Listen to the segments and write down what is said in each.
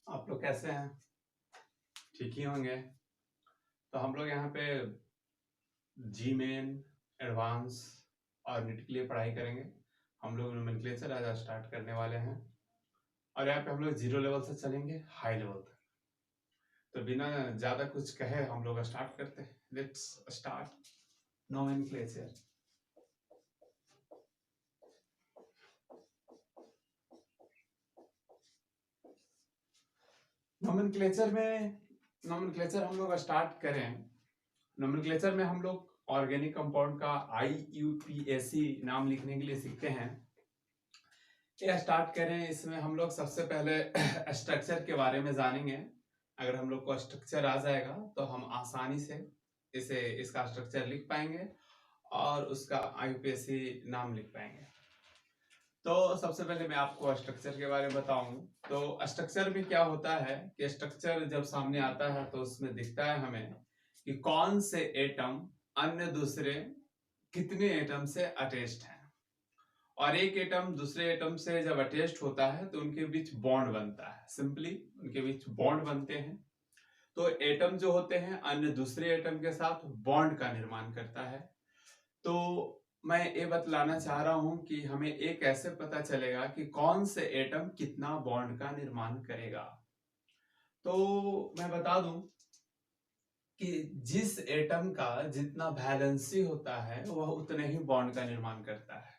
आप लोग कैसे हैं? ठीक ही होंगे। तो हम लोग यहाँ पे जी मेन, एडवांस और नीट के लिए पढ़ाई करेंगे। हम लोग नोमेनक्लेचर आज स्टार्ट करने वाले हैं और यहाँ पे हम लोग 0 लेवल से चलेंगे हाई लेवल तक। तो बिना ज्यादा कुछ कहे हम लोग स्टार्ट करते हैं। Let's start nomenclature. नोमेनक्लेचर हम लोग स्टार्ट करें। नोमेनक्लेचर में हम लोग ऑर्गेनिक कंपाउंड का IUPAC नाम लिखने के लिए सीखते हैं। ये स्टार्ट करें, इसमें हम लोग सबसे पहले स्ट्रक्चर के बारे में जानेंगे। अगर हम लोग को स्ट्रक्चर आ जाएगा तो हम आसानी से इसका स्ट्रक्चर लिख पाएंगे और उसका IUPAC नाम लिख पाएंगे। तो सबसे पहले मैं आपको स्ट्रक्चर के बारे में बताऊं। तो स्ट्रक्चर में क्या होता है कि स्ट्रक्चर जब सामने आता है तो उसमें दिखता है हमें कि कौन से एटम अन्य दूसरे कितने एटम से अटैच्ड हैं, और एक एटम दूसरे एटम से जब अटैच्ड होता है तो उनके बीच बॉन्ड बनता है। सिंपली उनके बीच बॉन्ड बनते हैं। तो एटम जो होते हैं अन्य दूसरे एटम के साथ बॉन्ड का निर्माण करता है। तो मैं ये बतलाना चाह रहा हूं कि हमें एक कैसे पता चलेगा कि कौन से एटम कितना बॉन्ड का निर्माण करेगा। तो मैं बता दूं कि जिस एटम का जितना वैलेंसी होता है वह उतने ही बॉन्ड का निर्माण करता है।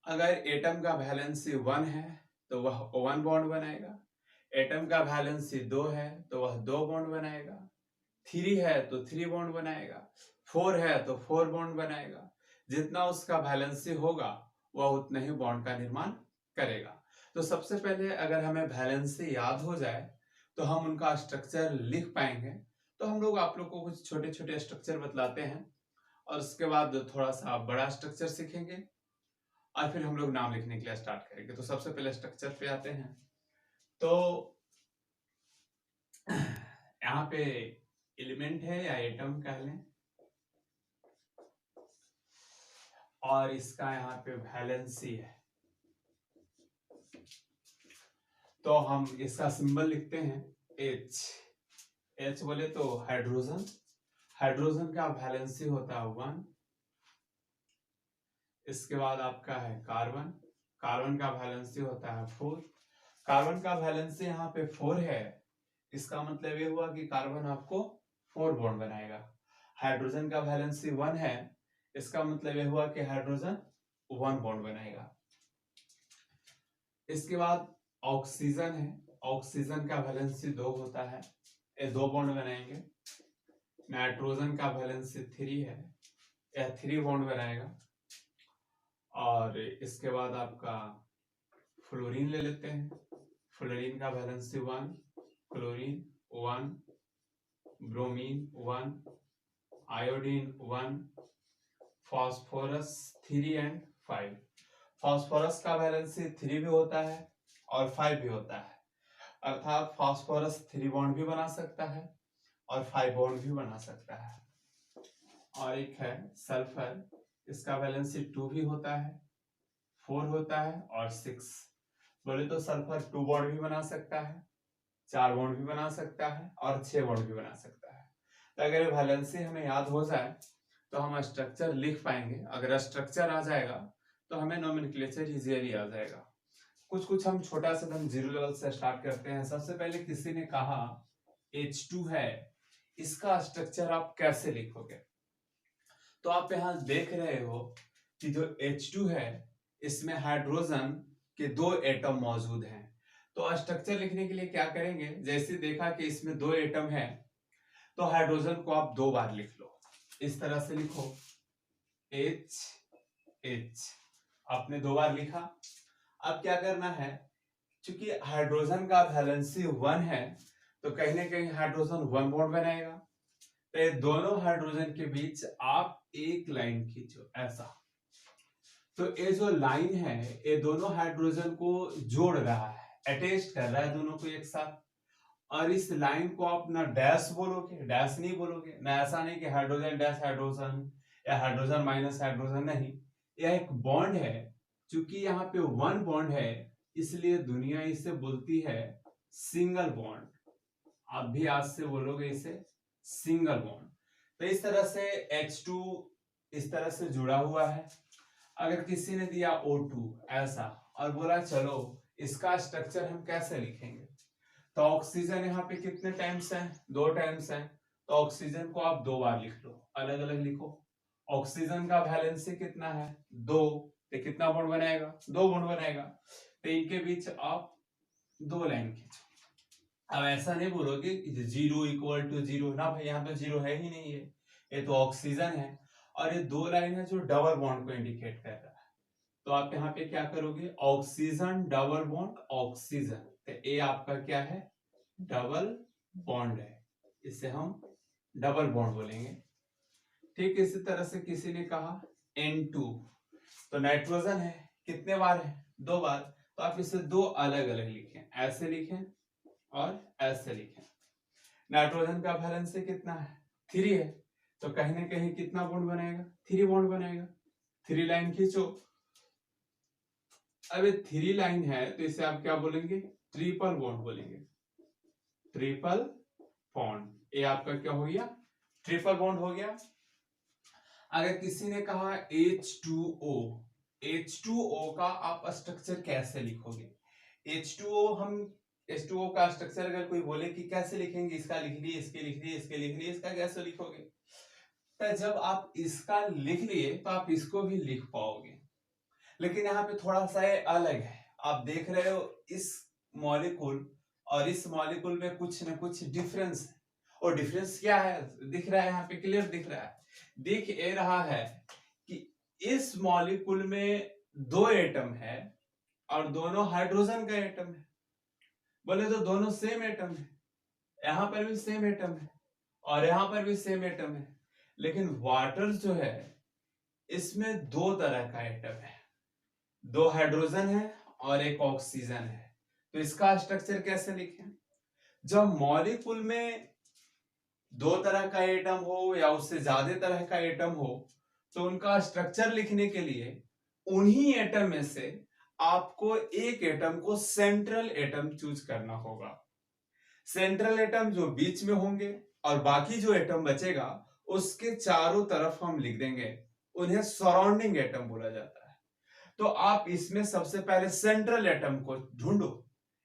अगर एटम का वैलेंसी 1 है तो वह 1 बॉन्ड बनाएगा। एटम का वैलेंसी 2 है तो वह 2 बॉन्ड बनाएगा। 3 है तो 3 बॉन्ड बनाएगा। 4 है तो 4 बॉन्ड बनाएगा। जितना उसका वैलेंसी होगा वह उतने ही बॉन्ड का निर्माण करेगा। तो सबसे पहले अगर हमें वैलेंसी याद हो जाए तो हम उनका स्ट्रक्चर लिख पाएंगे। तो हम लोग आप लोग को कुछ छोटे छोटे स्ट्रक्चर बतलाते हैं और उसके बाद थोड़ा सा बड़ा स्ट्रक्चर सीखेंगे और फिर हम लोग नाम लिखने के लिए स्टार्ट करेंगे। तो सबसे पहले स्ट्रक्चर पे आते हैं। तो यहाँ पे एलिमेंट है या एटम कह लें, और इसका यहाँ पे वैलेंसी है। तो हम इसका सिंबल लिखते हैं H। H बोले तो हाइड्रोजन। हाइड्रोजन का वैलेंसी होता है 1। इसके बाद आपका है कार्बन। कार्बन का वैलेंसी होता है 4। कार्बन का वैलेंसी यहाँ पे 4 है। इसका मतलब ये हुआ कि कार्बन आपको 4 बॉन्ड बनाएगा। हाइड्रोजन का वैलेंसी 1 है। इसका मतलब ये हुआ कि हाइड्रोजन 1 बॉन्ड बनाएगा। इसके बाद ऑक्सीजन है। ऑक्सीजन का वैलेंसी 2 होता है, ये 2 बॉन्ड बनाएंगे। नाइट्रोजन का वैलेंसी 3 है, यह 3 बॉन्ड बनाएगा। और इसके बाद आपका फ्लोरीन ले लेते हैं। फ्लोरीन का valency 1, chlorine 1, bromine 1, iodine 1, phosphorus 3 and 5। Phosphorus का वैलेंसी 3 भी होता है और 5 भी होता है, अर्थात फास्फोरस 3 बॉन्ड भी बना सकता है और 5 बॉन्ड भी बना सकता है। और एक है सल्फर, इसका वैलेंसी 2 भी होता है, 4 होता है और 6। बोले तो सल्फर 2 बॉन्ड भी बना सकता है, 4 बॉन्ड भी बना सकता है और 6 बॉन्ड भी बना सकता है। तो अगर ये वैलेंसी हमें याद हो जाए तो हम स्ट्रक्चर लिख पाएंगे। अगर स्ट्रक्चर आ जाएगा तो हमें नोमेनक्लेचर इजीली आ जाएगा। कुछ हम छोटा सा हम 0 लेवल से स्टार्ट करते हैं। सबसे पहले किसी ने कहा H2 है, इसका स्ट्रक्चर आप कैसे लिखोगे? तो आप यहां देख रहे हो कि जो H2 है इसमें हाइड्रोजन के 2 एटम मौजूद हैं। तो स्ट्रक्चर लिखने के लिए क्या करेंगे, जैसे देखा कि इसमें 2 एटम है तो हाइड्रोजन को आप 2 बार लिख लो। इस तरह से लिखो H H, आपने 2 बार लिखा। अब क्या करना है, क्योंकि हाइड्रोजन का वैलेंसी 1 है तो कहीं ना कहीं हाइड्रोजन 1 बॉन्ड बनाएगा। तो ये दोनों हाइड्रोजन के बीच आप एक लाइन खींचो ऐसा। तो ये जो लाइन है ये दोनों हाइड्रोजन को जोड़ रहा है, अटैच कर रहा है दोनों को एक साथ। और इस लाइन को आप ना डैश बोलोगे, डैश नहीं बोलोगे ना, ऐसा नहीं कि हाइड्रोजन डैश हाइड्रोजन या हाइड्रोजन माइनस हाइड्रोजन, नहीं, यह एक बॉन्ड है। चूंकि यहाँ पे वन बॉन्ड है इसलिए दुनिया इसे बोलती है सिंगल बॉन्ड। आप भी आज से बोलोगे इसे सिंगल बॉन्ड। तो इस तरह से H2 इस तरह से जुड़ा हुआ है। अगर किसी ने दिया O2 ऐसा और बोला चलो इसका स्ट्रक्चर हम कैसे लिखेंगे, तो ऑक्सीजन यहाँ पे कितने टाइम्स है, 2 टाइम्स है, तो ऑक्सीजन को आप 2 बार लिख लो, अलग अलग लिखो। ऑक्सीजन का वैलेंसी कितना है 2, तो कितना बॉन्ड बनाएगा 2 बॉन्ड बनाएगा। तो इनके बीच आप 2 लाइन खींचो। अब ऐसा नहीं बोलोगे कि 0 इक्वल टू 0, ना भाई यहाँ पे 0 है ही नहीं है, ये तो ऑक्सीजन है और ये 2 लाइन है जो डबल बॉन्ड को इंडिकेट कर रहा है। तो आप यहाँ पे क्या करोगे, ऑक्सीजन डबल बॉन्ड ऑक्सीजन, तो ए आपका क्या है डबल बॉन्ड है, इसे हम डबल बॉन्ड बोलेंगे। ठीक इसी तरह से किसी ने कहा N2, तो नाइट्रोजन है कितने बार है 2 बार, तो आप इसे 2 अलग अलग लिखें, ऐसे लिखें और ऐसे लिखें। नाइट्रोजन का वैलेंसी कितना है 3 है, तो कहीं ना कहीं कितना बॉन्ड बनेगा 3 बॉन्ड बनेगा। 3 लाइन खींचो। अब ये 3 लाइन है तो इसे आप क्या बोलेंगे ट्रिपल बॉन्ड बोलेंगे, ट्रिपल बॉन्ड। ये आपका क्या हो गया ट्रिपल बॉन्ड हो गया। अगर किसी ने कहा H2O, H2O का आप स्ट्रक्चर कैसे लिखोगे, H2O हम H2O का स्ट्रक्चर अगर कोई बोले कि कैसे लिखेंगे, इसका लिख लिए, इसके लिख लिए, इसके लिख लिए, इसका कैसे लिखोगे, तो जब आप इसका लिख लिए तो आप इसको भी लिख पाओगे। लेकिन यहाँ पे थोड़ा सा ये अलग है, आप देख रहे हो इस मॉलिक्यूल और इस मॉलिक्यूल में कुछ ना कुछ डिफरेंस है, और डिफरेंस क्या है दिख रहा है यहाँ पे, क्लियर दिख रहा है, दिख ये रहा है कि इस मॉलिक्यूल में 2 एटम है और दोनों हाइड्रोजन का एटम है। बोले तो दोनों सेम एटम है, यहां पर भी सेम एटम है और यहां पर भी सेम एटम है, लेकिन वाटर जो है इसमें 2 तरह का एटम है, 2 हाइड्रोजन है और 1 ऑक्सीजन है। तो इसका स्ट्रक्चर कैसे लिखें, जब मॉलिक्यूल में 2 तरह का एटम हो या उससे ज्यादा तरह का एटम हो, तो उनका स्ट्रक्चर लिखने के लिए उन्हीं एटम में से आपको एक एटम को सेंट्रल एटम चूज करना होगा। सेंट्रल एटम जो बीच में होंगे और बाकी जो एटम बचेगा उसके चारों तरफ हम लिख देंगे, उन्हें सराउंडिंग एटम बोला जाता है। तो आप इसमें सबसे पहले सेंट्रल एटम को ढूंढो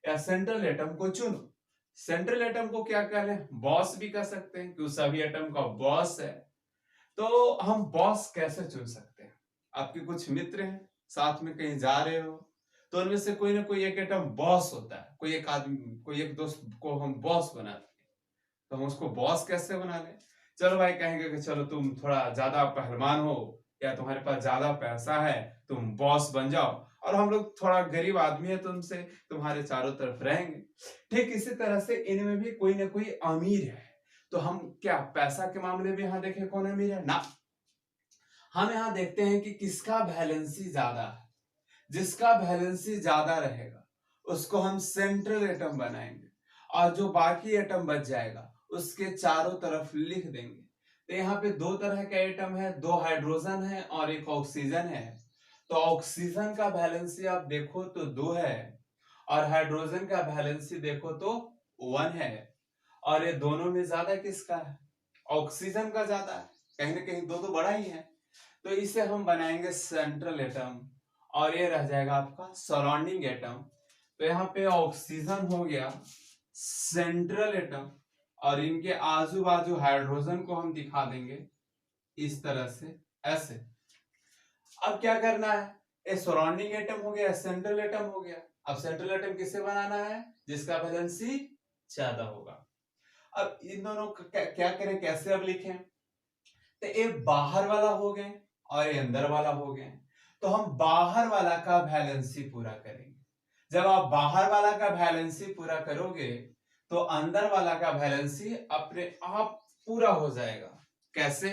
या सेंट्रल एटम को चुनो। सेंट्रल एटम को क्या कह रहे हैं, बॉस भी कह सकते हैं क्योंकि सभी एटम का बॉस है। तो हम बॉस कैसे चुन सकते हैं, आपके कुछ मित्र हैं साथ में कहीं जा रहे हो, तो उनमें से कोई ना कोई एक एटम बॉस होता है, कोई एक आदमी, कोई एक दोस्त को हम बॉस बना देंगे, तो हम उसको बॉस कैसे बना लें, चलो भाई कहेंगे कि चलो तुम थोड़ा ज्यादा पहलवान हो या तुम्हारे पास ज्यादा पैसा है, तुम बॉस बन जाओ, और हम लोग थोड़ा गरीब आदमी है, तुमसे तुम्हारे चारों तरफ रहेंगे। ठीक इसी तरह से इनमें भी कोई ना कोई अमीर है, तो हम क्या पैसा के मामले में यहाँ देखें कौन अमीर है ना, हम यहाँ देखते हैं कि किसका वैलेंसी ज्यादा है, जिसका वैलेंसी ज्यादा रहेगा उसको हम सेंट्रल एटम बनाएंगे और जो बाकी एटम बच जाएगा उसके चारों तरफ लिख देंगे। तो यहाँ पे 2 तरह का एटम है, 2 हाइड्रोजन है और 1 ऑक्सीजन है। तो ऑक्सीजन का वैलेंसी आप देखो तो 2 है और हाइड्रोजन का वैलेंसी देखो तो 1 है, और ये दोनों में ज्यादा किसका है, ऑक्सीजन का ज्यादा है, कहीं ना कहीं 2 तो बड़ा ही है। तो इसे हम बनाएंगे सेंट्रल एटम और ये रह जाएगा आपका सराउंडिंग एटम। तो यहाँ पे ऑक्सीजन हो गया सेंट्रल एटम और इनके आजू बाजू हाइड्रोजन को हम दिखा देंगे इस तरह से ऐसे। अब क्या करना है, ये सराउंडिंग एटम हो गया, सेंट्रल एटम हो गया। अब सेंट्रल एटम किसे बनाना है, जिसका वैलेंसी ज्यादा होगा। अब इन दोनों क्या करें, कैसे अब लिखें, तो ये बाहर वाला हो गए और ये अंदर वाला हो गए, तो हम बाहर वाला का वैलेंसी पूरा करेंगे। जब आप बाहर वाला का वैलेंसी पूरा करोगे तो अंदर वाला का वैलेंसी अपने आप पूरा हो जाएगा। कैसे,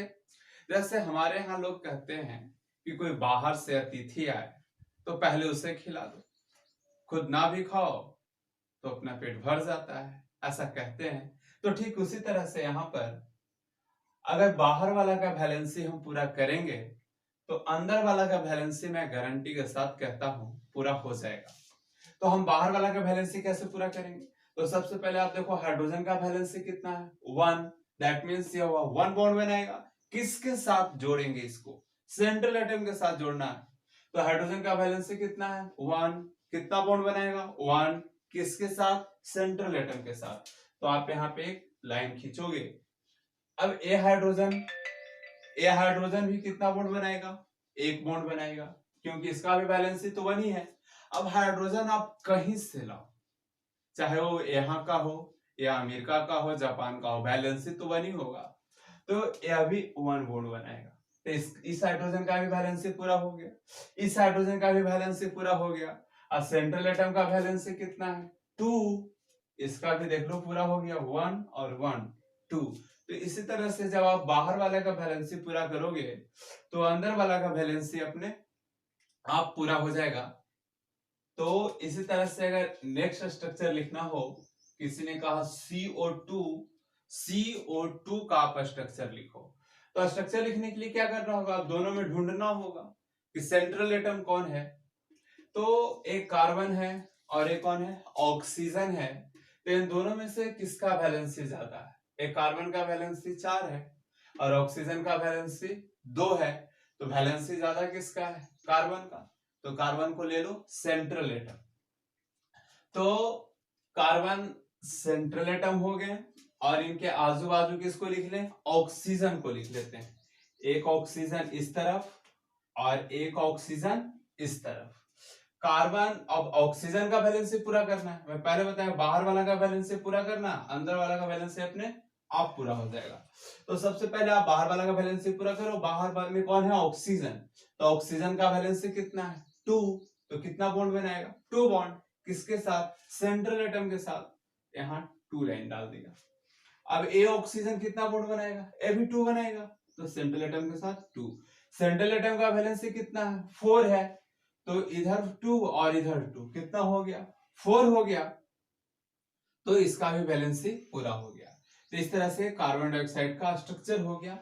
जैसे हमारे यहाँ लोग कहते हैं कि कोई बाहर से अतिथि आए तो पहले उसे खिला दो, खुद ना भी खाओ तो अपना पेट भर जाता है, ऐसा कहते हैं। तो ठीक उसी तरह से यहाँ पर अगर बाहर वाला का वैलेंसी हम पूरा करेंगे तो अंदर वाला का वैलेंसी मैं गारंटी के साथ कहता हूं पूरा हो जाएगा। तो हम बाहर वाला का वैलेंसी कैसे पूरा करेंगे? तो सबसे पहले आप देखो हाइड्रोजन का वैलेंसी कितना है 1, दैट मींस ये हुआ 1 बॉन्ड बनाएगा। किसके साथ जोड़ेंगे इसको? सेंट्रल एटम के साथ जोड़ना है। तो हाइड्रोजन का वैलेंसी कितना है 1, कितना बॉन्ड बनाएगा 1, किसके साथ? सेंट्रल एटम के साथ। तो आप यहाँ पे एक लाइन खींचोगे। अब ए हाइड्रोजन भी कितना बॉन्ड बनाएगा? एक बॉन्ड बनाएगा, क्योंकि इसका भी वैलेंसी तो 1 ही है। अब हाइड्रोजन आप कहीं से लाओ, चाहे वो यहाँ का हो या अमेरिका का हो, जापान का हो, वैलेंसी तो 1 ही होगा। तो यह भी 1 बॉन्ड बनाएगा। तो इस हाइड्रोजन का भी वैलेंसी पूरा हो गया, इस हाइड्रोजन का भी वैलेंसी पूरा हो गया। अब सेंट्रल एटम का वैलेंसी कितना है 2, इसका भी देख लो पूरा हो गया 1 और 1 2। तो इसी तरह से जब आप बाहर वाले का वैलेंसी पूरा करोगे तो अंदर वाला का वैलेंसी अपने आप पूरा हो जाएगा। तो इसी तरह से अगर नेक्स्ट स्ट्रक्चर लिखना हो, किसी ने कहा CO2 का आप स्ट्रक्चर लिखो, तो स्ट्रक्चर लिखने के लिए क्या करना होगा? दोनों में ढूंढना होगा कि सेंट्रल एटम कौन है। तो एक कार्बन है और एक कौन है? ऑक्सीजन है। तो इन दोनों में से किसका वैलेंसी ज्यादा है? एक कार्बन का वैलेंसी 4 है और ऑक्सीजन का वैलेंसी 2 है। तो वैलेंसी ज्यादा किसका है? कार्बन का। तो कार्बन को ले लो सेंट्रल एटम। तो कार्बन सेंट्रल एटम हो गए और इनके आजू बाजू किसको लिख लें? ऑक्सीजन को लिख लेते हैं। एक ऑक्सीजन इस तरफ और एक ऑक्सीजन इस तरफ। कार्बन अब ऑक्सीजन का वैलेंसी पूरा करना है। मैं पहले बताया बाहर वाला का वैलेंसी पूरा करना, अंदर वाला का वैलेंसी अपने आप पूरा हो जाएगा। तो सबसे पहले आप बाहर वाला का वैलेंसी पूरा करो। बाहर में कौन है? ऑक्सीजन। तो ऑक्सीजन का वैलेंसी कितना है 2। तो कितना बॉन्ड बनाएगा? 2 बॉन्ड। किसके साथ? सेंट्रल एटम के साथ। यहाँ 2 लाइन डाल देगा। अब ए ऑक्सीजन कितना बॉन्ड बनाएगा? ए भी 2 बनाएगा। तो सेंट्रल एटम के साथ 2। सेंट्रल एटम का वैलेंसी कितना है? 4 है। तो इधर 2 और इधर 2 कितना हो गया? 4 हो गया। तो इसका भी वैलेंसी पूरा हो गया। तो इस तरह से कार्बन डाइऑक्साइड का स्ट्रक्चर हो गया।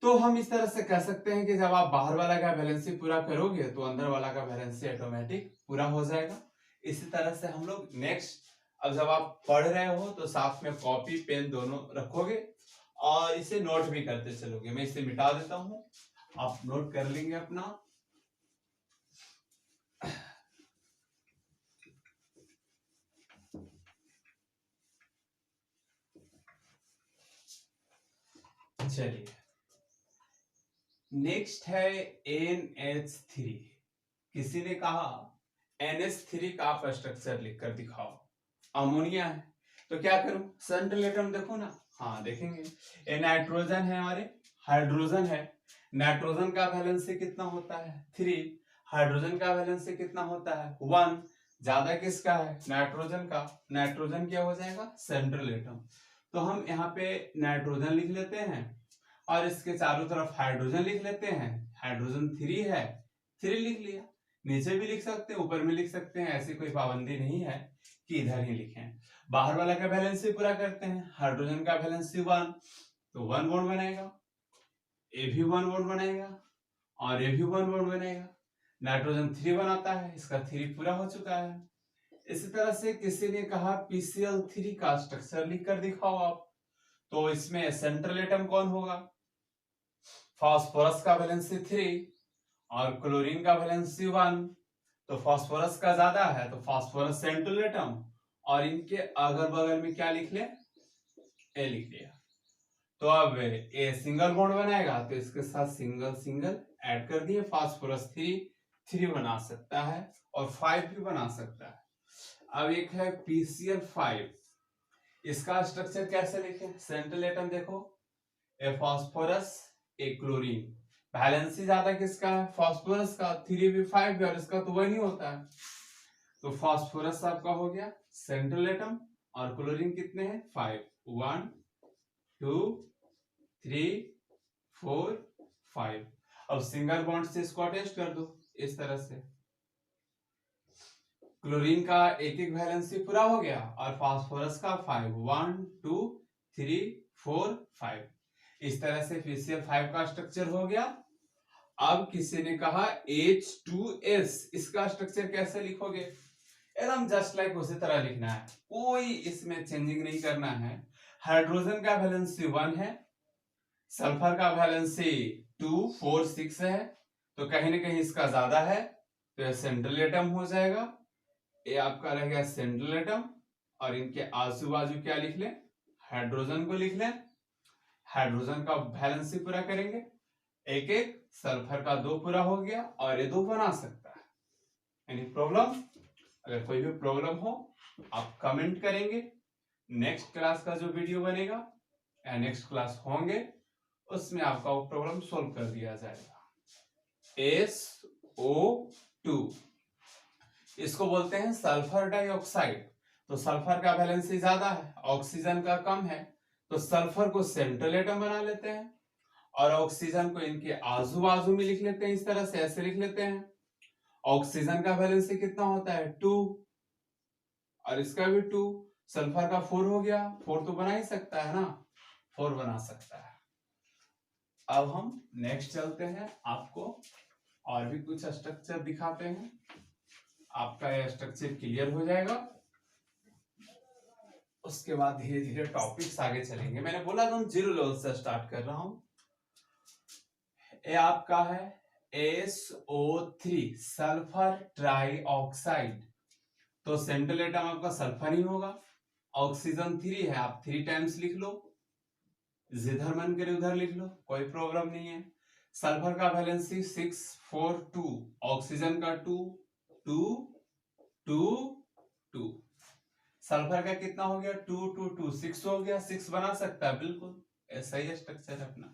तो हम इस तरह से कह सकते हैं कि जब आप बाहर वाला का वैलेंसी पूरा करोगे तो अंदर वाला का वैलेंसी ऑटोमेटिक पूरा हो जाएगा। इसी तरह से हम लोग नेक्स्ट, अब जब आप पढ़ रहे हो तो साथ में कॉपी पेन दोनों रखोगे और इसे नोट भी करते चलोगे। मैं इसे मिटा देता हूं, आप नोट कर लेंगे अपना। चलिए नेक्स्ट है NH3। किसी ने कहा NH3 का आप स्ट्रक्चर लिखकर दिखाओ। अमोनिया है तो क्या करूं? सेंट्रल एटम देखो ना, हाँ देखेंगे। ये नाइट्रोजन है, हमारे हाइड्रोजन है। नाइट्रोजन का वैलेंसी कितना होता है 3, हाइड्रोजन का वैलेंसी कितना होता है 1। ज्यादा किसका है? नाइट्रोजन का। नाइट्रोजन क्या हो जाएगा? Central atom. तो हम यहाँ पे नाइट्रोजन लिख लेते हैं और इसके चारों तरफ हाइड्रोजन लिख लेते हैं। हाइड्रोजन 3 है, 3 लिख लिया। नीचे भी लिख सकते हैं, ऊपर में लिख सकते हैं, ऐसी कोई पाबंदी नहीं है कि इधर ही लिखें। बाहर वाला का वैलेंसी पूरा करते हैं। हाइड्रोजन का वैलेंसी 1, तो 1 बॉन्ड बनाएगा। ए भी 1 बॉन्ड बनाएगा और ये भी 1 बॉन्ड बनाएगा। नाइट्रोजन 3 बनाता है, इसका 3 पूरा हो चुका है। इसी तरह से किसी ने कहा PCl3 का स्ट्रक्चर लिख कर दिखाओ आप। तो इसमें सेंट्रल एटम कौन होगा? फास्फोरस का वैलेंसी 3 और क्लोरीन का वैलेंसी 1। तो फास्फोरस का ज्यादा है तो फास्फोरस सेंट्रल एटम और इनके अगल बगल में क्या लिख ले? ए लिख लिया। तो अब ए सिंगल बॉन्ड बनाएगा तो इसके साथ सिंगल सिंगल ऐड कर दिए। फास्फोरस 3 बना सकता है और 5 भी बना सकता है। अब एक है PCl5, इसका स्ट्रक्चर कैसे लिखें? सेंट्रल एटम देखो, ए फास्फोरस ए क्लोरीन। वैलेंसी ज्यादा किसका है? फास्फोरस का। 3 भी 5 भी और इसका तो 1 ही होता है। तो फास्फोरस आपका हो गया सेंट्रल एटम और क्लोरीन कितने हैं? 5। 1 2 3 4 5। अब सिंगल बॉन्ड से इसको अटैच कर दो इस तरह से। क्लोरीन का एक एक वैलेंसी पूरा हो गया और फास्फोरस का 5 1 2 3 4 5 इस तरह से PCl5 का स्ट्रक्चर हो गया। अब किसी ने कहा H2S इसका स्ट्रक्चर कैसे लिखोगे? एकदम जस्ट लाइक उसी तरह लिखना है, कोई इसमें चेंजिंग नहीं करना है। हाइड्रोजन का वैलेंसी 1 है, सल्फर का वैलेंसी 2 4 6 है, तो कहीं ना कहीं इसका ज्यादा है, तो यह सेंट्रल एटम हो जाएगा। ये आपका रह गया सेंट्रल एटम और इनके आजू बाजू क्या लिख लें? हाइड्रोजन को लिख लें। हाइड्रोजन का वैलेंसी पूरा करेंगे, एक एक, सल्फर का 2 पूरा हो गया और ये 2 बना सकता है। Any problem? अगर कोई भी प्रॉब्लम हो आप कमेंट करेंगे, नेक्स्ट क्लास का जो वीडियो बनेगा या नेक्स्ट क्लास होंगे उसमें आपका वो प्रॉब्लम सोल्व कर दिया जाएगा। SO2 इसको बोलते हैं सल्फर डाइऑक्साइड। तो सल्फर का वैलेंसी ज्यादा है, ऑक्सीजन का कम है, तो सल्फर को सेंट्रल एटम बना लेते हैं और ऑक्सीजन को इनके आजू बाजू में लिख लेते हैं, इस तरह से ऐसे लिख लेते हैं। ऑक्सीजन का वैलेंसी कितना होता है? 2 और इसका भी 2, सल्फर का 4 हो गया, 4 तो बना ही सकता है ना, 4 बना सकता है। अब हम नेक्स्ट चलते हैं, आपको और भी कुछ स्ट्रक्चर दिखाते हैं, आपका यह स्ट्रक्चर क्लियर हो जाएगा। उसके बाद धीरे धीरे टॉपिक्स आगे चलेंगे। मैंने बोला तो 0 लेवल से स्टार्ट कर रहा हूं। ये आपका है SO3 सल्फर ट्राइऑक्साइड, तो सेंट्रल एटम आपका सल्फर ही होगा। ऑक्सीजन 3 है, आप 3 टाइम्स लिख लो, जिधर मन करे उधर लिख लो, कोई प्रॉब्लम नहीं है। सल्फर का वैलेंसी 6 4 2, ऑक्सीजन का 2 2 2 2, सल्फर का कितना हो गया? 2 2 2 6 हो गया, 6 बना सकता है, बिल्कुल ऐसा ही स्ट्रक्चर है अपना।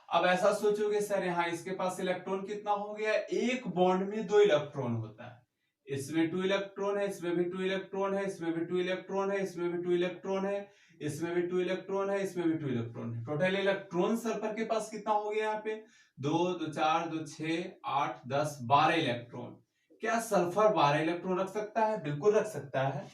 अब ऐसा सोचोगे सर यहाँ इसके पास इलेक्ट्रॉन कितना हो गया? एक बॉन्ड में 2 इलेक्ट्रॉन होता है, इसमें 2 इलेक्ट्रॉन है, इसमें भी 2 इलेक्ट्रॉन है, इसमें भी 2 इलेक्ट्रॉन है, इसमें भी 2 इलेक्ट्रॉन है, इसमें भी 2 इलेक्ट्रॉन है, इसमें भी 2 इलेक्ट्रॉन है। टोटल इलेक्ट्रॉन सल्फर के पास कितना हो गया? यहाँ पे 2 2 4 2 6 8 10 12 इलेक्ट्रॉन। क्या सल्फर 12 इलेक्ट्रॉन रख सकता है? बिल्कुल रख सकता है।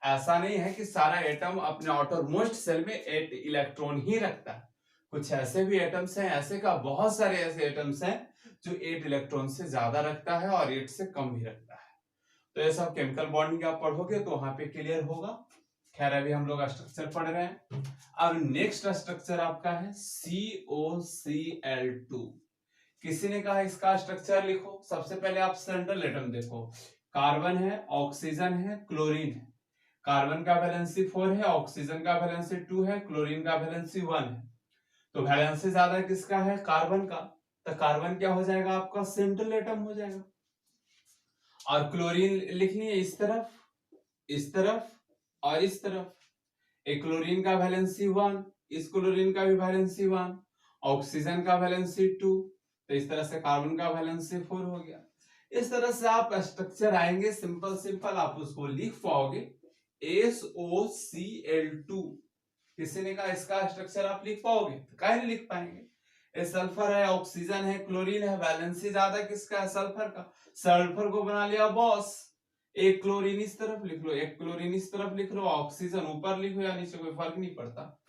ऐसा नहीं है कि सारा एटम अपने आउटर मोस्ट सेल में 8 इलेक्ट्रॉन ही रखता है, कुछ ऐसे भी एटम्स हैं, ऐसे का बहुत सारे ऐसे एटम्स हैं जो 8 इलेक्ट्रॉन से ज्यादा रखता है और 8 से कम भी रखता है। तो ये सब केमिकल बॉन्डिंग आप पढ़ोगे तो वहां पे क्लियर होगा। खैर अभी हम लोग स्ट्रक्चर पढ़ रहे हैं। अब नेक्स्ट स्ट्रक्चर आपका है COCl2। किसी ने कहा इसका स्ट्रक्चर लिखो, सबसे पहले आप सेंट्रल एटम देखो, कार्बन है, ऑक्सीजन है, क्लोरीन है। कार्बन का वैलेंसी 4 है, ऑक्सीजन का वैलेंसी 2 है, क्लोरीन का वैलेंसी 1 है, तो वैलेंसी ज्यादा किसका है? कार्बन का, तो कार्बन क्या हो जाएगा आपका? सेंट्रल एटम हो जाएगा। और क्लोरीन लिखनी है इस तरफ, इस तरफ और इस तरफ। एक क्लोरीन का वैलेंसी 1, इस क्लोरीन का भी वैलेंसी 1, ऑक्सीजन का वैलेंसी 2, तो इस तरह से कार्बन का वैलेंसी 4 हो गया। इस तरह से आप स्ट्रक्चर आएंगे, सिंपल सिंपल आप उसको लिख पाओगे। SOCl2 किसी ने कहा इसका स्ट्रक्चर आप लिख पाओगे? तो काहे नहीं लिख पाएंगे? ये सल्फर है, ऑक्सीजन है, क्लोरीन है, वैलेंसी ज्यादा किसका है? सल्फर का। सल्फर को बना लिया बॉस, एक क्लोरीन इस तरफ लिख लो, एक क्लोरीन इस तरफ लिख लो, ऑक्सीजन ऊपर लिखो या नीचे, कोई फर्क नहीं पड़ता।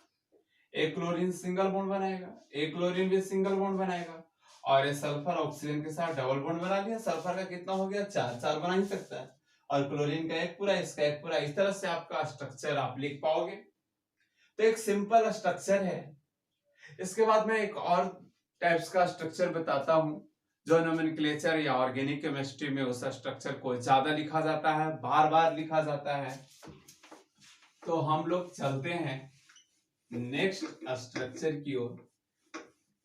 एक क्लोरीन सिंगल बॉन्ड बनाएगा, एक क्लोरीन भी सिंगल बॉन्ड बनाएगा, और ये सल्फर ऑक्सीजन के साथ डबल बॉन्ड बना लिया। सल्फर का कितना हो गया? 4 4 बना ही सकता है, और क्लोरीन का एक पूरा, इसका एक पूरा। इस तरह से आपका स्ट्रक्चर आप लिख पाओगे। तो एक सिंपल स्ट्रक्चर है। इसके बाद मैं एक और टाइप्स का स्ट्रक्चर बताता हूं, जो नोमेनक्लेचर या ऑर्गेनिक केमिस्ट्री में उस स्ट्रक्चर को ज्यादा लिखा जाता है, बार बार लिखा जाता है। तो हम लोग चलते हैं नेक्स्ट स्ट्रक्चर की ओर।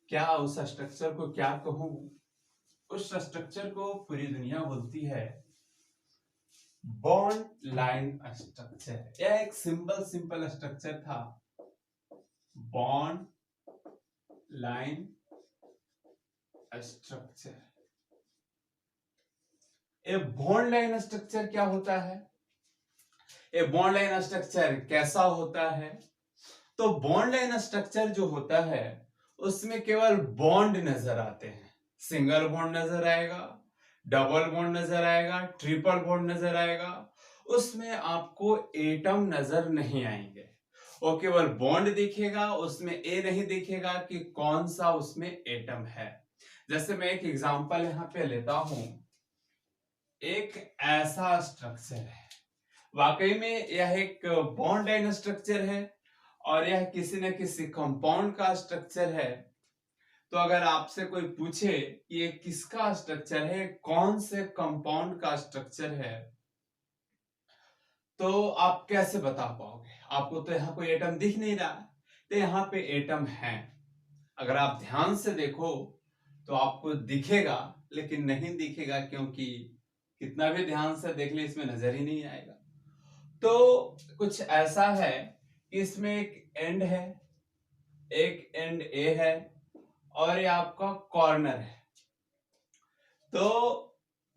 क्या उस स्ट्रक्चर को क्या कहूं? उस स्ट्रक्चर को पूरी दुनिया बोलती है बॉन्ड लाइन स्ट्रक्चर। यह एक सिंपल स्ट्रक्चर था, bond line structure. A bond line structure क्या होता है? ए बॉन्ड लाइन स्ट्रक्चर कैसा होता है? तो बॉन्ड लाइन स्ट्रक्चर जो होता है उसमें केवल बॉन्ड नजर आते हैं, सिंगल बॉन्ड नजर आएगा, डबल बॉन्ड नजर आएगा, ट्रिपल बॉन्ड नजर आएगा, उसमें आपको एटम नजर नहीं आएंगे। वो केवल बॉन्ड दिखेगा, उसमें ए नहीं दिखेगा कि कौन सा उसमें एटम है। जैसे मैं एक एग्जांपल यहां पे लेता हूं, एक ऐसा स्ट्रक्चर है, वाकई में यह एक बॉन्ड लाइन स्ट्रक्चर है और यह किसी न किसी कंपाउंड का स्ट्रक्चर है। तो अगर आपसे कोई पूछे कि ये किसका स्ट्रक्चर है, कौन से कंपाउंड का स्ट्रक्चर है, तो आप कैसे बता पाओगे? आपको तो यहाँ कोई एटम दिख नहीं रहा, तो यहाँ पे एटम है। अगर आप ध्यान से देखो तो आपको दिखेगा, लेकिन नहीं दिखेगा क्योंकि कितना भी ध्यान से देख ले इसमें नजर ही नहीं आएगा। तो कुछ ऐसा है कि इसमें एक एंड है, एक एंड ए है और ये आपका कॉर्नर है। तो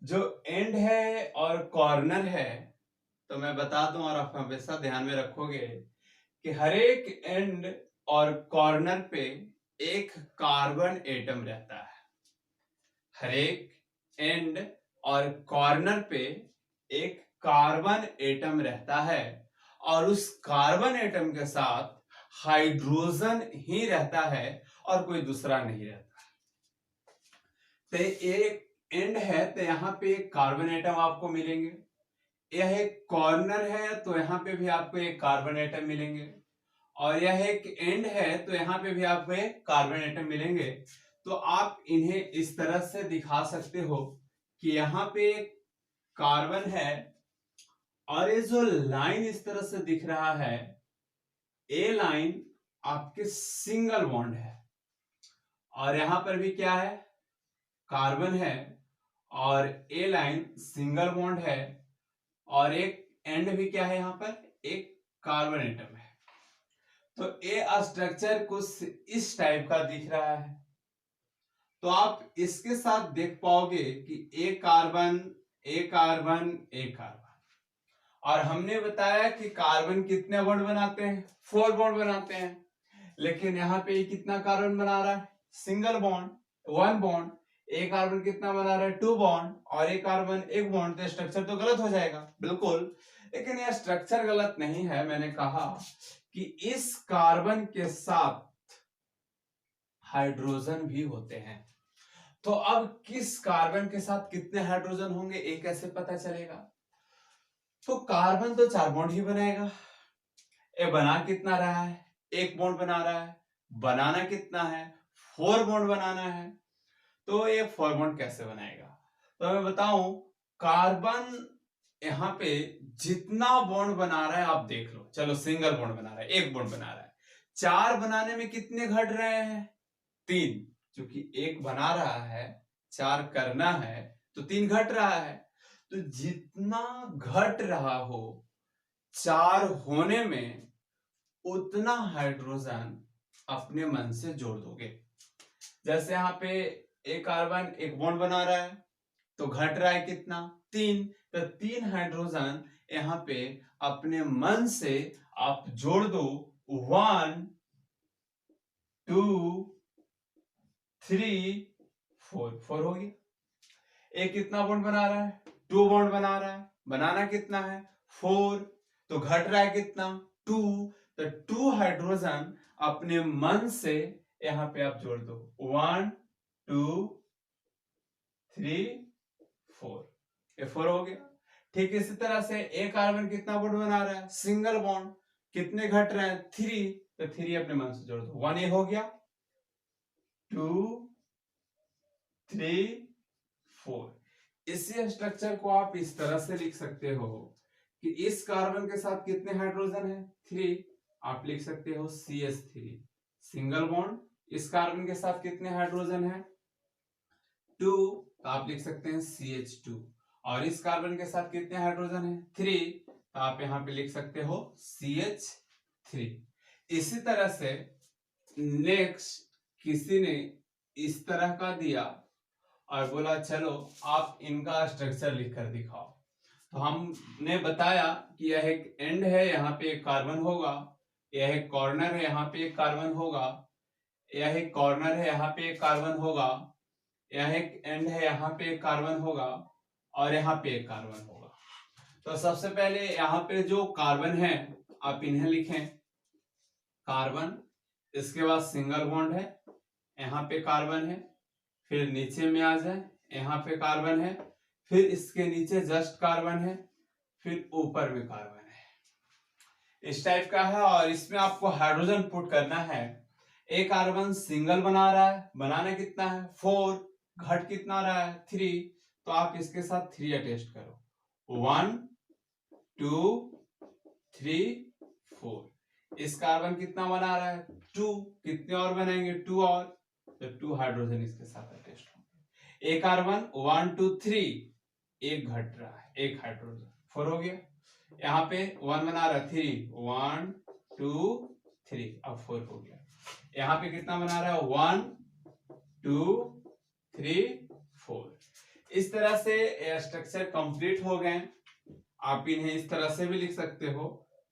जो एंड है और कॉर्नर है, तो मैं बता दूं और आप हमेशा ध्यान में रखोगे कि हर एक एंड और कॉर्नर पे एक कार्बन एटम रहता है। हर एक एंड और कॉर्नर पे एक कार्बन एटम रहता है और उस कार्बन एटम के साथ हाइड्रोजन ही रहता है और कोई दूसरा नहीं रहता। तो एक एंड है तो यहाँ पे एक कार्बन एटम आपको मिलेंगे, यह एक कॉर्नर है तो यहाँ पे भी आपको एक कार्बन एटम मिलेंगे, और यह एक एंड है तो यहाँ पे भी आपको एक कार्बन एटम मिलेंगे। तो आप इन्हें इस तरह से दिखा सकते हो कि यहाँ पे कार्बन है और ये जो लाइन इस तरह से दिख रहा है, ए लाइन आपके सिंगल बॉन्ड है और यहां पर भी क्या है, कार्बन है और ए लाइन सिंगल बॉन्ड है और एक एंड भी क्या है, यहां पर एक कार्बन एटम है। तो ए स्ट्रक्चर कुछ इस टाइप का दिख रहा है। तो आप इसके साथ देख पाओगे कि ए कार्बन ए कार्बन ए कार्बन, और हमने बताया कि कार्बन कितने बॉन्ड बनाते हैं, 4 बॉन्ड बनाते हैं, लेकिन यहाँ पे कितना कार्बन बना रहा है, सिंगल बॉन्ड, 1 बॉन्ड। एक कार्बन कितना बना रहा है, 2 बॉन्ड, और एक कार्बन 1 बॉन्ड। तो स्ट्रक्चर तो गलत हो जाएगा बिल्कुल, लेकिन यह स्ट्रक्चर गलत नहीं है। मैंने कहा कि इस कार्बन के साथ हाइड्रोजन भी होते हैं। तो अब किस कार्बन के साथ कितने हाइड्रोजन होंगे, ये कैसे पता चलेगा? तो कार्बन तो 4 बॉन्ड ही बनाएगा। ये बना कितना रहा है, 1 बॉन्ड बना रहा है। बनाना कितना है, 4 बॉन्ड बनाना है। तो ये 4 बॉन्ड कैसे बनाएगा? तो मैं बताऊं, कार्बन यहाँ पे जितना बॉन्ड बना रहा है आप देख लो। चलो सिंगल बॉन्ड बना रहा है, 1 बॉन्ड बना रहा है। 4 बनाने में कितने घट रहे हैं, 3। क्योंकि 1 बना रहा है, 4 करना है, तो 3 घट रहा है। तो जितना घट रहा हो 4 होने में, उतना हाइड्रोजन अपने मन से जोड़ दोगे। जैसे यहाँ पे एक कार्बन 1 बॉन्ड बना रहा है, तो घट रहा है कितना, 3। तो 3 हाइड्रोजन यहाँ पे अपने मन से आप जोड़ दो। 1 2 3 4 हो गया। एक कितना बॉन्ड बना रहा है, 2 बॉन्ड बना रहा है। बनाना कितना है, 4। तो घट रहा है कितना, 2। तो 2 हाइड्रोजन अपने मन से यहां पे आप जोड़ दो। 1 2 3 4, ये 4 हो गया। ठीक इसी तरह से एक कार्बन कितना बॉन्ड बना रहा है, सिंगल बॉन्ड। कितने घट रहे हैं, 3। तो 3 अपने मन से जोड़ दो। 1 ये हो गया, 2 3 4। इसी स्ट्रक्चर को आप इस तरह से लिख सकते हो कि इस कार्बन के साथ कितने हाइड्रोजन है, 3। आप लिख सकते हो CH3 सिंगल बॉन्ड। इस कार्बन के साथ कितने हाइड्रोजन है, 2। तो आप लिख सकते हैं CH2। और इस कार्बन के साथ कितने हाइड्रोजन है, 3। तो आप यहां पे लिख सकते हो CH3। इसी तरह से नेक्स्ट किसी ने इस तरह का दिया और बोला चलो आप इनका स्ट्रक्चर लिखकर दिखाओ। तो हमने बताया कि यह एक एंड है, यहाँ पे एक कार्बन होगा, यह एक कॉर्नर है, यहाँ पे एक कार्बन होगा, यह एक कॉर्नर है, यहाँ पे एक कार्बन होगा, यह एक एंड है, यहाँ पे एक कार्बन होगा और यहाँ पे एक कार्बन होगा। तो सबसे पहले यहाँ पे जो कार्बन है आप इन्हें लिखें कार्बन, इसके बाद सिंगल बॉन्ड है, यहाँ पे कार्बन है, फिर नीचे में आ जाए यहाँ पे कार्बन है, फिर इसके नीचे जस्ट कार्बन है, फिर ऊपर में कार्बन है। इस टाइप का है और इसमें आपको हाइड्रोजन पुट करना है। एक कार्बन सिंगल बना रहा है, बनाना कितना है 4, घट कितना रहा है 3, तो आप इसके साथ 3 अटेस्ट करो, 1 2 3 4। इस कार्बन कितना बना रहा है 2, कितने और बनाएंगे 2 और, तो 2 हाइड्रोजन इसके साथ अटेस्ट होंगे। एक कार्बन 1 2 3, एक घट रहा है, एक हाइड्रोजन 4 हो गया। यहाँ पे 1 बना रहा है 3, 1 2 3, अब 4 हो गया। यहाँ पे कितना बना रहा है 1 2 3 4। इस तरह से स्ट्रक्चर कंप्लीट हो गए। आप इन्हें इस तरह से भी लिख सकते हो,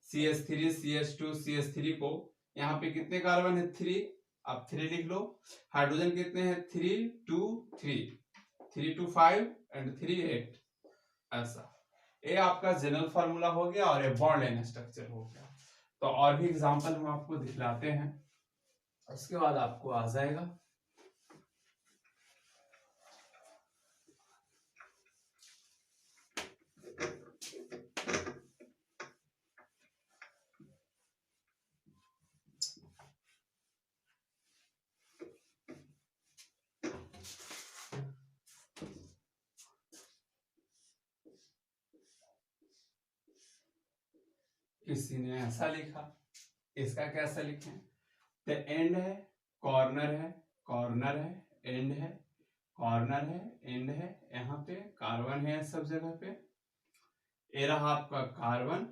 CH3 CH2 CH3 को, यहाँ पे कितने कार्बन है 3, आप 3 लिख लो। हाइड्रोजन कितने हैं 3 2 3, 3 2 5 एंड 3 8। ऐसा ये आपका जनरल फार्मूला हो गया और ये बॉन्ड लाइन स्ट्रक्चर हो गया। तो और भी एग्जांपल हम आपको दिखलाते हैं, उसके बाद आपको आ जाएगा। किसी ने ऐसा लिखा, इसका कैसा लिखें, तो एंड है, कॉर्नर है, कॉर्नर है, एंड है, कॉर्नर है, एंड है, यहाँ पे कार्बन है सब जगह पे। ये रहा आपका कार्बन,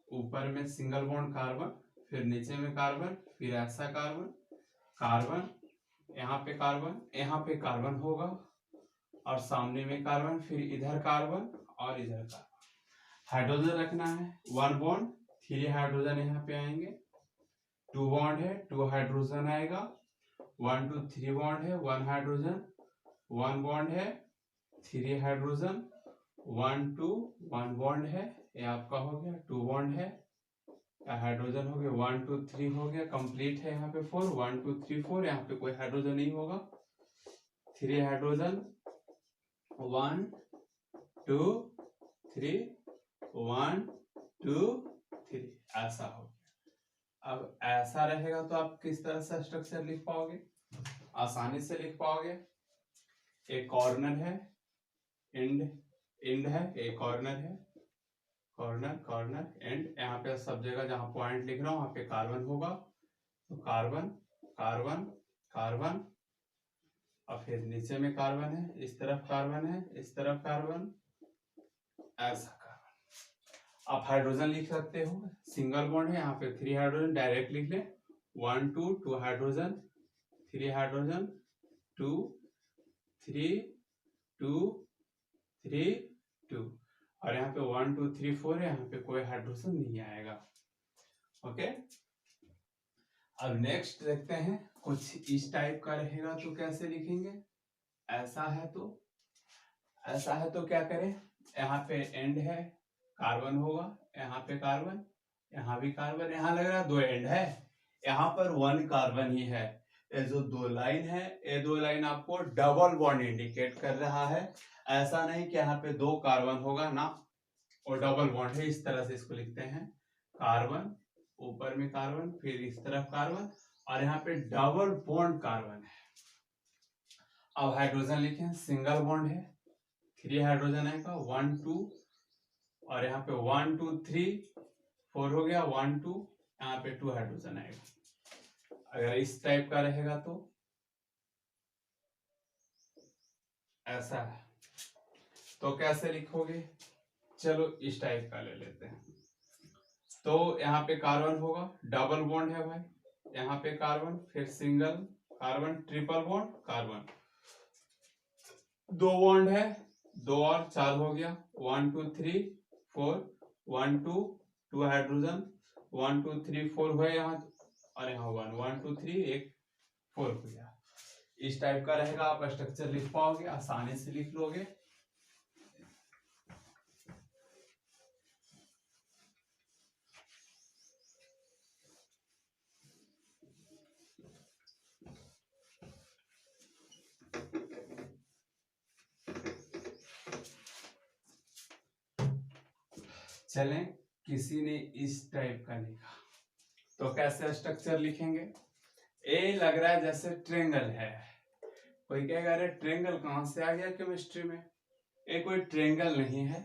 ऊपर में सिंगल बॉन्ड कार्बन, फिर नीचे में कार्बन, फिर ऐसा कार्बन, कार्बन, यहाँ पे कार्बन, यहाँ पे कार्बन होगा और सामने में कार्बन, फिर इधर कार्बन और इधर कार्बन। हाइड्रोजन रखना है 1 बॉन्ड, 3 हाइड्रोजन यहाँ पे आएंगे, 2 बॉन्ड है 2 हाइड्रोजन आएगा, 1 2 3 बॉन्ड है 1 हाइड्रोजन, 1 बॉन्ड है 3 हाइड्रोजन, 1 2 1 बॉन्ड है, ये आपका हो गया 2 बॉन्ड है, हाइड्रोजन हो गया 1 2 3 हो गया, कंप्लीट है यहाँ पे 4 1 2 3 4, यहाँ पे कोई हाइड्रोजन नहीं होगा, 3 हाइड्रोजन 1 2 3 1 2 3, ऐसा हो गया। अब ऐसा रहेगा तो आप किस तरह से स्ट्रक्चर लिख पाओगे, आसानी से लिख पाओगे। एक कॉर्नर है, एंड एंड है, एक कॉर्नर है, कॉर्नर कॉर्नर एंड, यहाँ पे सब जगह जहां पॉइंट लिख रहा हूं वहां पे कार्बन होगा, तो कार्बन कार्बन कार्बन, और फिर नीचे में कार्बन है, इस तरफ कार्बन है, इस तरफ कार्बन, ऐसा कार्बन। आप हाइड्रोजन लिख सकते हो, सिंगल बॉन्ड है, यहाँ पे 3 हाइड्रोजन डायरेक्ट लिख ले, 1 2 2 हाइड्रोजन, 3 हाइड्रोजन 2 3 2 3 2, और यहाँ पे 1 2 3 4 है, यहाँ पे कोई हाइड्रोजन नहीं आएगा। ओके, अब नेक्स्ट देखते हैं, कुछ इस टाइप का रहेगा तो कैसे लिखेंगे। ऐसा है तो, ऐसा है तो क्या करें, यहाँ पे एंड है, कार्बन होगा, यहाँ पे कार्बन, यहाँ भी कार्बन, यहाँ लग रहा है 2 एंड है, यहाँ पर 1 कार्बन ही है। ये जो 2 लाइन है, ये 2 लाइन आपको डबल बॉन्ड इंडिकेट कर रहा है। ऐसा नहीं कि यहाँ पे 2 कार्बन होगा ना, और डबल बॉन्ड है, इस तरह से इसको लिखते हैं, कार्बन, ऊपर में कार्बन, फिर इस तरफ कार्बन, और यहाँ पे डबल बॉन्ड कार्बन है। अब हाइड्रोजन लिखें, सिंगल बॉन्ड है, 3 हाइड्रोजन आएगा, 1 2, और यहाँ पे 1 2 3 4 हो गया, 1 2, यहाँ पे 2 हाइड्रोजन आएगा। अगर इस टाइप का रहेगा तो ऐसा है, तो कैसे लिखोगे, चलो इस टाइप का ले लेते हैं। तो यहाँ पे कार्बन होगा, डबल बॉन्ड है भाई, यहाँ पे कार्बन, फिर single carbon, triple bond carbon, 2 bond है, 2 और 4 हो गया, 1 2 3 4, 1 2 2 हाइड्रोजन, 1 2 3 4 हुए यहाँ, और यहाँ 1 1 2 3 1 4 हो गया। इस टाइप का रहेगा, आप स्ट्रक्चर लिख पाओगे, आसानी से लिख लोगे। चलें, किसी ने इस टाइप का लिखा तो कैसे स्ट्रक्चर लिखेंगे? ए लग रहा है जैसे ट्रेंगल है, कोई कहेगा अरे ट्रेंगल कहां से आ गया केमिस्ट्री में? ये कोई ट्रेंगल नहीं है,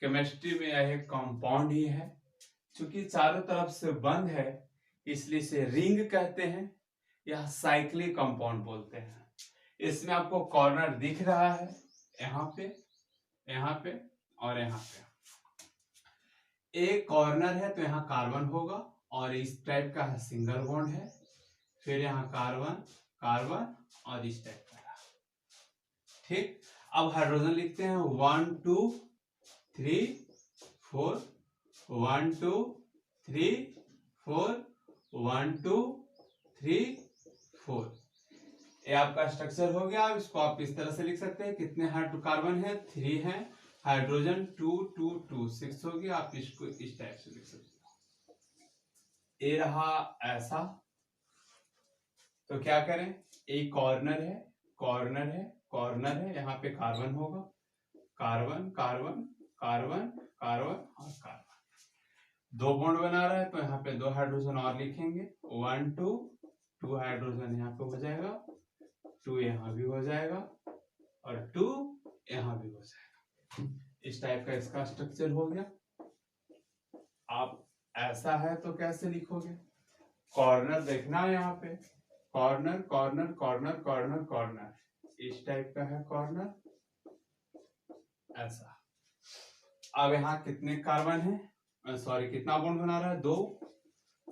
केमिस्ट्री में यह एक कंपाउंड ही है। चूंकि चारों तरफ से बंद है इसलिए इसे रिंग कहते हैं या साइक्लिक कंपाउंड बोलते हैं। इसमें आपको कॉर्नर दिख रहा है, यहाँ पे और यहाँ पे। एक कॉर्नर है तो यहाँ कार्बन होगा और इस टाइप का है सिंगल बॉन्ड है, फिर यहाँ कार्बन और इस टाइप का है। ठीक, अब हाइड्रोजन लिखते हैं 1 2 3 4 1 2 3 4 1 2 3 4। ये आपका स्ट्रक्चर हो गया। अब इसको आप इस तरह से लिख सकते हैं, कितने हाइड्रोकार्बन है? 3 है, हाइड्रोजन 2 2 2 6 होगी। आप इसको इस टाइप से लिख सकते हो। ये रहा ऐसा, तो क्या करें? एक कॉर्नर है, यहाँ पे कार्बन होगा, कार्बन और कार्बन। दो बॉन्ड बना रहा है तो यहाँ पे 2 हाइड्रोजन और लिखेंगे, 1 2 2 हाइड्रोजन यहाँ पे हो जाएगा, 2 यहाँ भी हो जाएगा और 2 यहाँ भी हो जाएगा। इस टाइप का इसका स्ट्रक्चर हो गया। आप ऐसा है तो कैसे लिखोगे? कॉर्नर देखना है, यहाँ पे कॉर्नर इस टाइप का है कॉर्नर, ऐसा। अब यहाँ कितने कार्बन है, सॉरी कितना बॉन्ड बना रहा है? 2,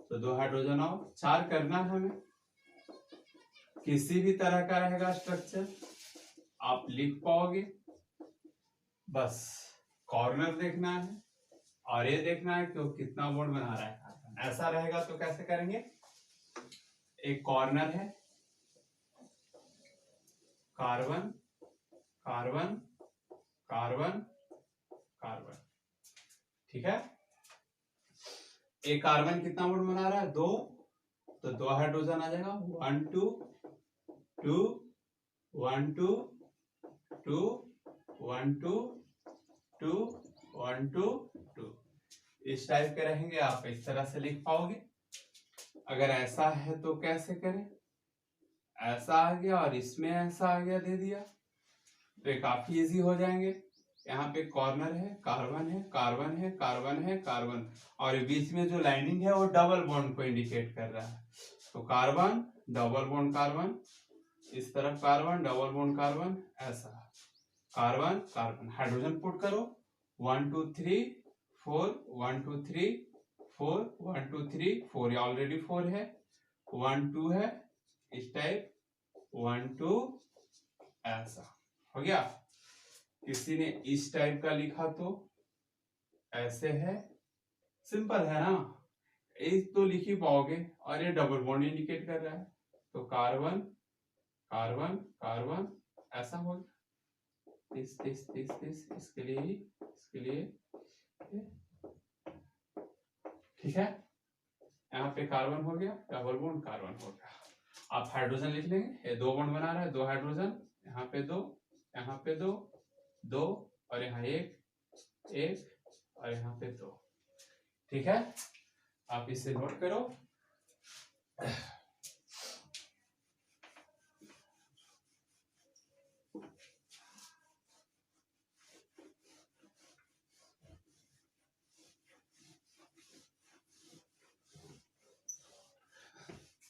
तो 2 हाइड्रोजन और 4 करना है हमें। किसी भी तरह का रहेगा स्ट्रक्चर आप लिख पाओगे, बस कॉर्नर देखना है और ये देखना है कि वो कितना बॉन्ड बना रहा है कार्बन। ऐसा रहेगा तो कैसे करेंगे? एक कॉर्नर है, कार्बन, ठीक है। एक कार्बन कितना बॉन्ड बना रहा है? 2, तो 2 हाइड्रोजन आ जाएगा, 1 2 2 1 2 2 1 2 2 1 2 2। इस टाइप के रहेंगे, आप इस तरह से लिख पाओगे। अगर ऐसा है तो कैसे करें? ऐसा आ गया और इसमें ऐसा आ गया, दे दिया, तो ये काफी इजी हो जाएंगे। यहाँ पे कॉर्नर है, कार्बन और बीच में जो लाइनिंग है वो डबल बॉन्ड को इंडिकेट कर रहा है, तो कार्बन डबल बॉन्ड कार्बन, इस तरफ कार्बन डबल बॉन्ड कार्बन, ऐसा कार्बन हाइड्रोजन पुट करो, 1 2 3 4 1 2 3 4 1 2 3 4, ये ऑलरेडी 4 है, 1 2 है इस टाइप, 1 2 ऐसा हो गया। किसी ने इस टाइप का लिखा तो ऐसे है, सिंपल है ना, एक तो लिख ही पाओगे और ये डबल बॉन्ड इंडिकेट कर रहा है, तो कार्बन ऐसा हो गया। इस इसके लिए ठीक है। यहाँ पे कार्बन हो गया, डबल बॉन्ड कार्बन हो गया। आप हाइड्रोजन लिख लेंगे, ये 2 बॉन्ड बना रहा है, 2 हाइड्रोजन, यहाँ पे 2 2 और यहाँ 1 और यहाँ पे 2, ठीक है। आप इसे नोट करो।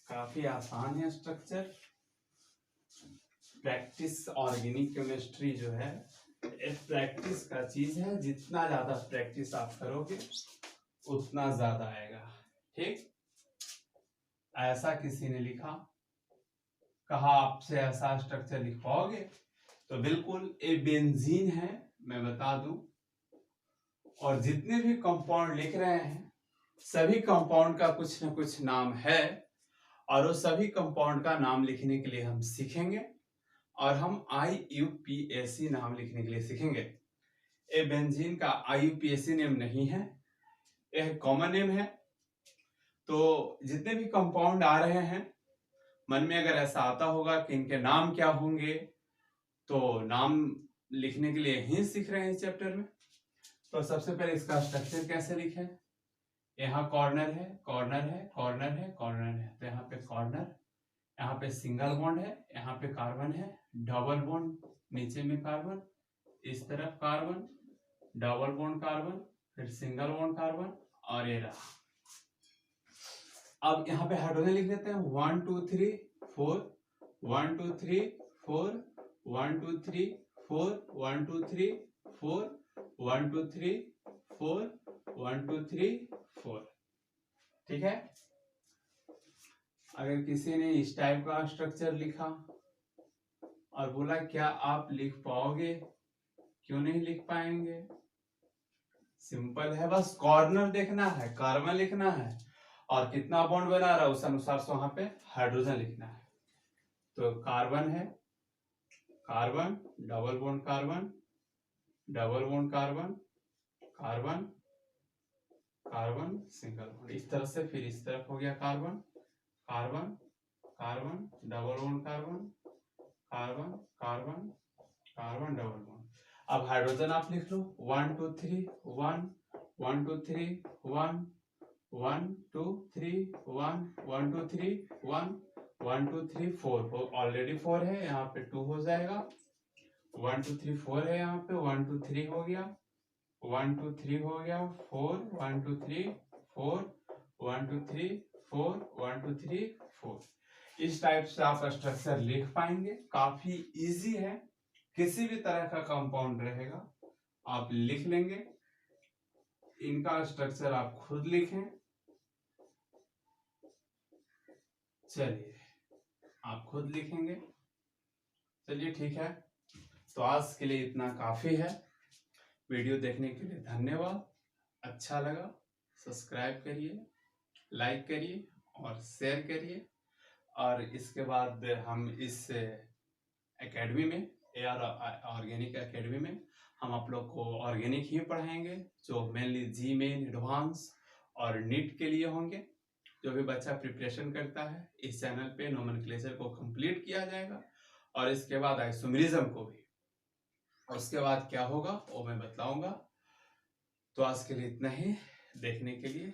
काफी आसान है स्ट्रक्चर। प्रैक्टिस, ऑर्गेनिक केमिस्ट्री जो है एक प्रैक्टिस का चीज है, जितना ज्यादा प्रैक्टिस आप करोगे उतना ज्यादा आएगा, ठीक। ऐसा किसी ने लिखा, कहा आपसे ऐसा स्ट्रक्चर लिख पाओगे, तो बिल्कुल ये बेंजीन है, मैं बता दूं। और जितने भी कंपाउंड लिख रहे हैं सभी कंपाउंड का कुछ न कुछ नाम है, और उस सभी कंपाउंड का नाम लिखने के लिए हम सीखेंगे और हम IUPAC नाम लिखने के लिए सीखेंगे। ये बेंजीन का IUPAC नेम नहीं है, यह कॉमन नेम है। तो जितने भी कंपाउंड आ रहे हैं, मन में अगर ऐसा आता होगा कि इनके नाम क्या होंगे, तो नाम लिखने के लिए ही सीख रहे हैं इस चैप्टर में। तो सबसे पहले इसका स्ट्रक्चर कैसे लिखें। यहाँ कॉर्नर है, कॉर्नर है, कॉर्नर है, कॉर्नर है, तो यहाँ पे कॉर्नर, यहाँ पे सिंगल बॉन्ड है, यहाँ पे कार्बन है, डबल बॉन्ड नीचे में कार्बन, इस तरफ कार्बन, डबल बॉन्ड कार्बन, फिर सिंगल बॉन्ड कार्बन, और ये रहा। अब यहाँ पे हाइड्रोजन लिख देते हैं 1 2 3 4 1 2 3 4 1 2 3 4 1 2 3 4 1 2 3 4 1 2 3 4। ठीक है। अगर किसी ने इस टाइप का स्ट्रक्चर लिखा और बोला क्या आप लिख पाओगे, क्यों नहीं लिख पाएंगे? सिंपल है, बस कॉर्नर देखना है, कार्बन लिखना है और कितना बॉन्ड बना रहा है उस अनुसार से वहां पे हाइड्रोजन लिखना है। तो कार्बन है, carbon, double bond carbon, double bond carbon, carbon, carbon, single bond, इस तरह से। फिर इस तरफ हो गया carbon, carbon, carbon, double bond carbon, carbon, carbon, carbon, double bond. अब हाइड्रोजन आप लिख लो 1 2 3 1 1 2 3 1 1 2 3 1 1 2 3 1 1 2 3 4, ऑलरेडी 4 है, यहाँ पे 2 हो जाएगा। 1 2 3 4 है, यहाँ पे 1 2 3 हो गया, 1 2 3 हो गया, 4 1 2 3 4 1 2 3 4 1 2 3 4। इस टाइप से आप स्ट्रक्चर लिख पाएंगे। काफी इजी है, किसी भी तरह का कंपाउंड रहेगा आप लिख लेंगे। इनका स्ट्रक्चर आप खुद लिखें। चलिए आप खुद लिखेंगे। चलिए ठीक है, तो आज के लिए इतना काफी है। वीडियो देखने के लिए धन्यवाद। अच्छा लगा सब्सक्राइब करिए, लाइक करिए और शेयर करिए। और इसके बाद हम इस एकेडमी में, AR ऑर्गेनिक एकेडमी में, हम आप लोग को ऑर्गेनिक ही पढ़ाएंगे, जो मेनली जी मेन, एडवांस और नीट के लिए होंगे। जो भी बच्चा प्रिपरेशन करता है इस चैनल पे नोमेनक्लेचर को कंप्लीट किया जाएगा और इसके बाद आइसोमेरिज्म को भी, और उसके बाद क्या होगा वो मैं बताऊंगा। तो आज के लिए इतना ही। देखने के लिए